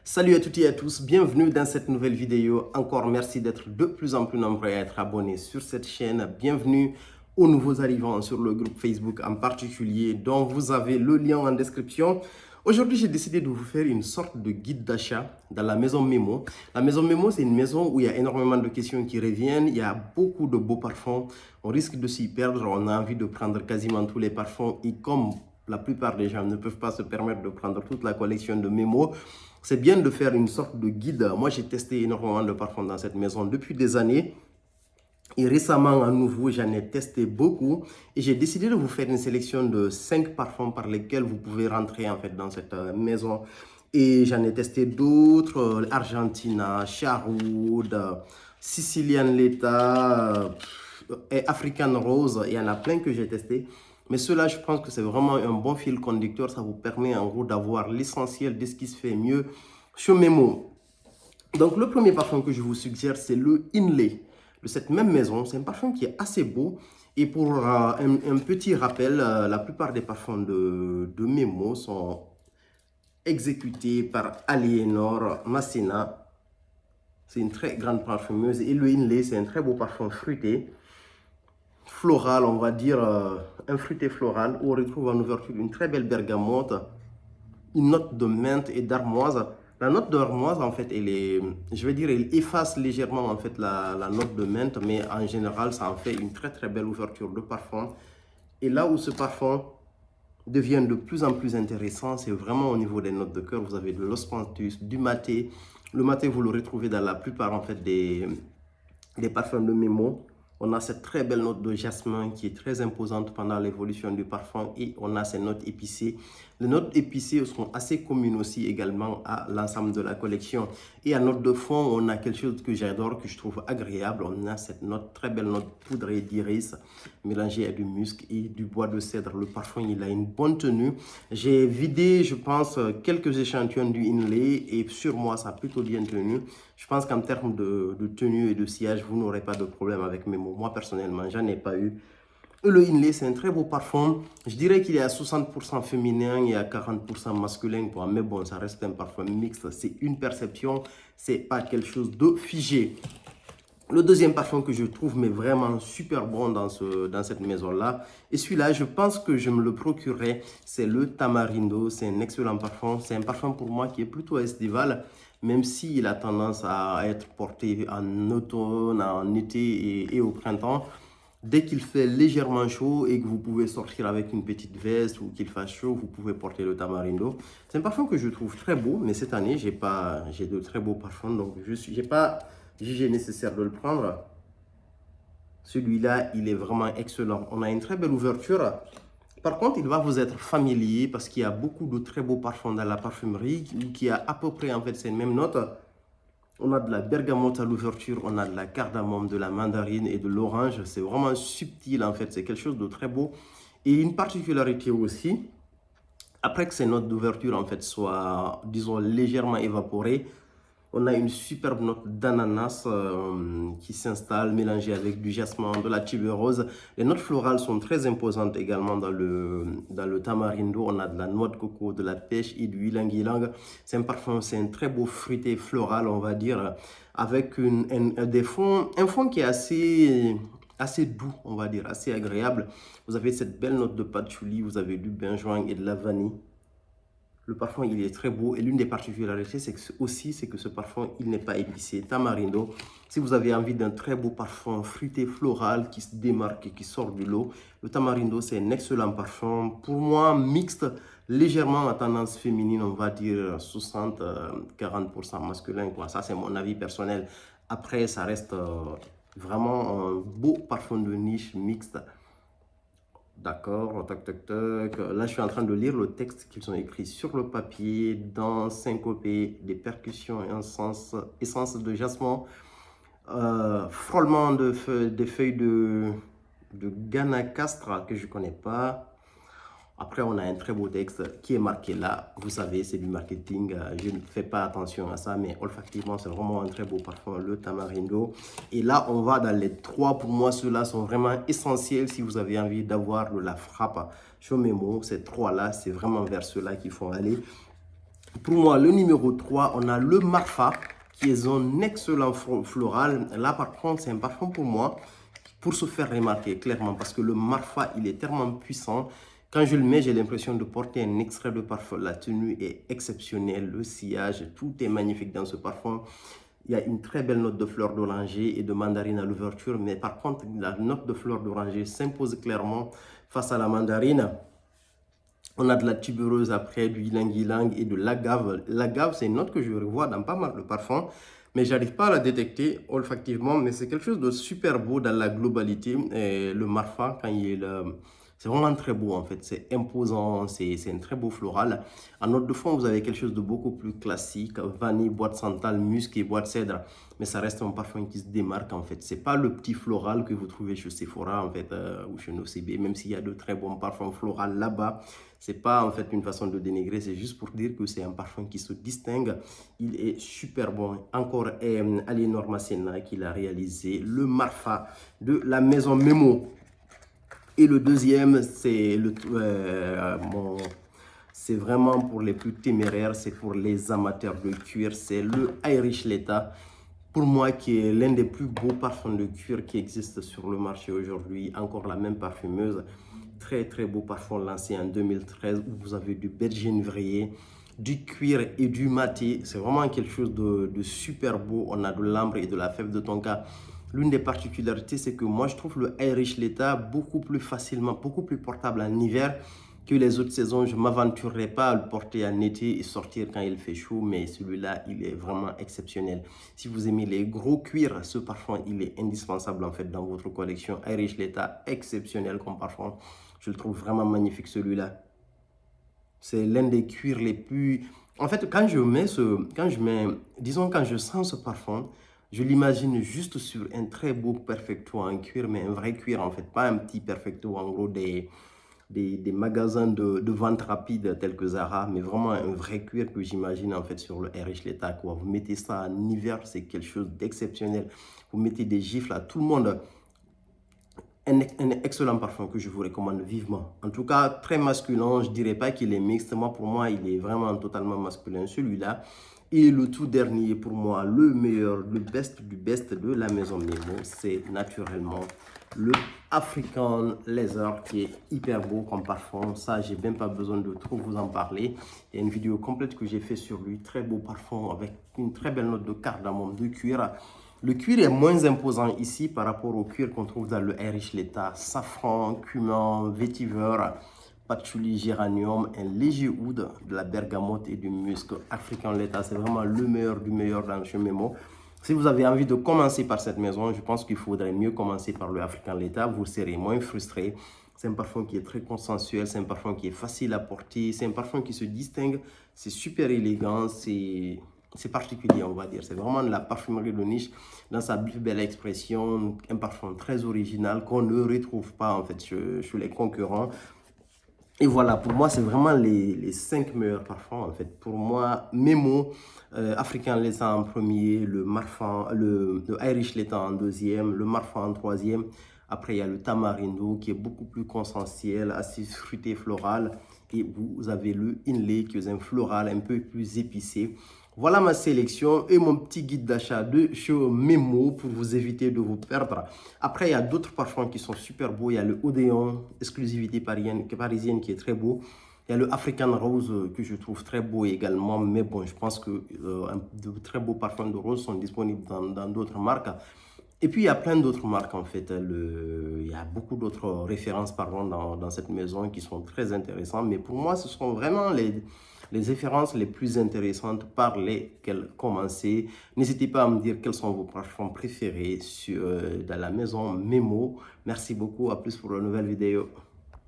Salut à toutes et à tous, bienvenue dans cette nouvelle vidéo. Encore merci d'être de plus en plus nombreux à être abonnés sur cette chaîne. Bienvenue aux nouveaux arrivants sur le groupe Facebook en particulier, dont vous avez le lien en description. Aujourd'hui, j'ai décidé de vous faire une sorte de guide d'achat dans la maison Memo. La maison Memo, c'est une maison où il y a énormément de questions qui reviennent. Il y a beaucoup de beaux parfums. On risque de s'y perdre. On a envie de prendre quasiment tous les parfums. Et comme la plupart des gens ne peuvent pas se permettre de prendre toute la collection de Memo, c'est bien de faire une sorte de guide. Moi, j'ai testé énormément de parfums dans cette maison depuis des années. Et récemment, à nouveau, j'en ai testé beaucoup. Et j'ai décidé de vous faire une sélection de 5 parfums par lesquels vous pouvez rentrer en fait dans cette maison. Et j'en ai testé d'autres, Argentina, Charwood, Sicilian Leta, et African Rose. Il y en a plein que j'ai testé. Mais cela, je pense que c'est vraiment un bon fil conducteur. Ça vous permet en gros d'avoir l'essentiel de ce qui se fait mieux chez Memo. Donc, le premier parfum que je vous suggère, c'est le Inlay de cette même maison. C'est un parfum qui est assez beau. Et pour un petit rappel, la plupart des parfums de Memo sont exécutés par Aliénor Masséna. C'est une très grande parfumeuse. Et le Inlay, c'est un très beau parfum fruité, floral, on va dire, un fruité floral, où on retrouve en ouverture une très belle bergamote, une note de menthe et d'armoise. La note d'armoise, en fait, je vais dire, elle efface légèrement en fait la note de menthe, mais en général, ça en fait une très très belle ouverture de parfum. Et là où ce parfum devient de plus en plus intéressant, c'est vraiment au niveau des notes de cœur. Vous avez de l'osmanthus, du maté. Le maté, vous le retrouvez dans la plupart en fait des parfums de Memo. On a cette très belle note de jasmin qui est très imposante pendant l'évolution du parfum et on a ces notes épicées. Les notes épicées sont assez communes aussi également à l'ensemble de la collection. Et en note de fond, on a quelque chose que j'adore, que je trouve agréable. On a cette note, très belle note poudrée d'iris mélangée à du musc et du bois de cèdre. Le parfum, il a une bonne tenue. J'ai vidé, je pense, quelques échantillons du Inlay et sur moi, ça a plutôt bien tenu. Je pense qu'en termes de tenue et de sillage, vous n'aurez pas de problème avec mes mots. Moi, personnellement, j'en ai pas eu. Le Inlay, c'est un très beau parfum. Je dirais qu'il est à 60% féminin et à 40% masculin, quoi. Mais bon, ça reste un parfum mixte. C'est une perception, c'est pas quelque chose de figé. Le deuxième parfum que je trouve mais vraiment super bon dans cette maison-là, et celui-là, je pense que je me le procurerai, c'est le Tamarindo. C'est un excellent parfum. C'est un parfum pour moi qui est plutôt estival, même s'il a tendance à être porté en automne, en été et au printemps. Dès qu'il fait légèrement chaud et que vous pouvez sortir avec une petite veste ou qu'il fasse chaud, vous pouvez porter le Tamarindo. C'est un parfum que je trouve très beau, mais cette année, j'ai de très beaux parfums, donc je n'ai pas jugé nécessaire de le prendre. Celui-là, il est vraiment excellent. On a une très belle ouverture. Par contre, il va vous être familier parce qu'il y a beaucoup de très beaux parfums dans la parfumerie qui a à peu près en fait ces mêmes notes. On a de la bergamote à l'ouverture, on a de la cardamome, de la mandarine et de l'orange. C'est vraiment subtil en fait, c'est quelque chose de très beau. Et une particularité aussi, après que ces notes d'ouverture en fait soient, disons, légèrement évaporées, on a une superbe note d'ananas qui s'installe, mélangée avec du jasmin, de la tuberose. Les notes florales sont très imposantes également dans le tamarindo. On a de la noix de coco, de la pêche et du ylang-ylang. C'est un parfum, c'est un très beau fruité floral, on va dire, avec un fond qui est assez doux, on va dire, assez agréable. Vous avez cette belle note de patchouli, vous avez du benjoin et de la vanille. Le parfum, il est très beau et l'une des particularités, c'est que ce parfum, il n'est pas épicé. Tamarindo, si vous avez envie d'un très beau parfum fruité floral qui se démarque et qui sort du lot, le Tamarindo, c'est un excellent parfum. Pour moi, mixte, légèrement à tendance féminine, on va dire 60-40% masculin, quoi. Ça, c'est mon avis personnel. Après, ça reste vraiment un beau parfum de niche mixte. D'accord, tac, tac, tac. Là, je suis en train de lire le texte qu'ils ont écrit sur le papier. Dans syncopé, des percussions et un sens, essence de jasmin, frôlement des feuilles de Ganacastra que je ne connais pas. Après, on a un très beau texte qui est marqué là. Vous savez, c'est du marketing. Je ne fais pas attention à ça, mais olfactivement, c'est vraiment un très beau parfum, le Tamarindo. Et là, on va dans les trois. Pour moi, ceux-là sont vraiment essentiels si vous avez envie d'avoir de la frappe chez Memo. Ces trois-là, c'est vraiment vers ceux-là qu'il faut aller. Pour moi, le numéro 3, on a le Marfa, qui est un excellent floral. Là, par contre, c'est un parfum pour moi, pour se faire remarquer clairement, parce que le Marfa, il est tellement puissant. Quand je le mets, j'ai l'impression de porter un extrait de parfum. La tenue est exceptionnelle, le sillage, tout est magnifique dans ce parfum. Il y a une très belle note de fleur d'oranger et de mandarine à l'ouverture, mais par contre, la note de fleur d'oranger s'impose clairement face à la mandarine. On a de la tubereuse après, du ylang-ylang et de l'agave. L'agave, c'est une note que je revois dans pas mal de parfums, mais j'arrive pas à la détecter olfactivement, mais c'est quelque chose de super beau dans la globalité. Et le Marfa, quand il est c'est vraiment très beau en fait, c'est imposant, c'est un très beau floral. En note de fond, vous avez quelque chose de beaucoup plus classique, vanille, bois de santal, musc et bois de cèdre. Mais ça reste un parfum qui se démarque en fait. C'est pas le petit floral que vous trouvez chez Sephora en fait, ou chez Nocebe, même s'il y a de très bons parfums floraux là-bas. C'est pas en fait une façon de dénigrer, c'est juste pour dire que c'est un parfum qui se distingue. Il est super bon. Encore Aliénor Masséna qui l'a réalisé, le Marfa de la maison Memo. Et le deuxième, c'est c'est vraiment pour les plus téméraires, c'est pour les amateurs de cuir, c'est le Irish Leta. Pour moi, qui est l'un des plus beaux parfums de cuir qui existent sur le marché aujourd'hui. Encore la même parfumeuse. Très très beau parfum lancé en 2013 où vous avez du bergène du cuir et du maté. C'est vraiment quelque chose de super beau. On a de l'ambre et de la fève de tonka. L'une des particularités, c'est que moi, je trouve le Irish Leta beaucoup plus facilement, beaucoup plus portable en hiver que les autres saisons. Je ne m'aventurerai pas à le porter en été et sortir quand il fait chaud, mais celui-là, il est vraiment exceptionnel. Si vous aimez les gros cuirs, ce parfum, il est indispensable en fait dans votre collection. Irish Leta, exceptionnel comme parfum. Je le trouve vraiment magnifique celui-là. C'est l'un des cuirs les plus... En fait, quand je sens ce parfum, je l'imagine juste sur un très beau perfecto en cuir, mais un vrai cuir en fait, pas un petit perfecto en gros des magasins de vente rapide tels que Zara, mais vraiment un vrai cuir que j'imagine en fait sur le Irish Leta, quoi. Vous mettez ça en hiver, c'est quelque chose d'exceptionnel. Vous mettez des gifles à tout le monde. Un excellent parfum que je vous recommande vivement. En tout cas, très masculin. Je ne dirais pas qu'il est mixte. Moi, pour moi, il est vraiment totalement masculin, celui-là. Et le tout dernier, pour moi, le meilleur, le best du best de la maison Memo, c'est naturellement le African Leather qui est hyper beau comme parfum. Ça, j'ai même pas besoin de trop vous en parler. Il y a une vidéo complète que j'ai fait sur lui. Très beau parfum avec une très belle note de cardamome, de cuir. Le cuir est moins imposant ici par rapport au cuir qu'on trouve dans le Irish Leta. Safran, cumin, vétiver, patchouli, géranium, un léger oud, de la bergamote et du musc. African Leta, c'est vraiment le meilleur du meilleur dans le Memo. Si vous avez envie de commencer par cette maison, je pense qu'il faudrait mieux commencer par le African Leta. Vous serez moins frustré. C'est un parfum qui est très consensuel, c'est un parfum qui est facile à porter, c'est un parfum qui se distingue, c'est super élégant, c'est particulier, on va dire. C'est vraiment de la parfumerie de niche dans sa plus belle expression. Un parfum très original qu'on ne retrouve pas en fait chez les concurrents. Et voilà, pour moi, c'est vraiment les 5 meilleurs parfums en fait. Pour moi, Memo, African Leta en premier, le Irish Leta en deuxième, le Marfa en troisième. Après, il y a le Tamarindo qui est beaucoup plus consensuel, assez fruité floral. Et vous avez le Inlay qui est un floral un peu plus épicé. Voilà ma sélection et mon petit guide d'achat de chez Memo pour vous éviter de vous perdre. Après, il y a d'autres parfums qui sont super beaux. Il y a le Odéon, exclusivité parisienne qui est très beau. Il y a le African Rose que je trouve très beau également. Mais bon, je pense que de très beaux parfums de rose sont disponibles dans d'autres marques. Et puis, il y a plein d'autres marques en fait. Il y a beaucoup d'autres références pardon, dans cette maison qui sont très intéressantes. Mais pour moi, ce sont vraiment les références les plus intéressantes par lesquelles commencer. N'hésitez pas à me dire quels sont vos parfums préférés dans la maison Memo. Merci beaucoup. À plus pour une nouvelle vidéo.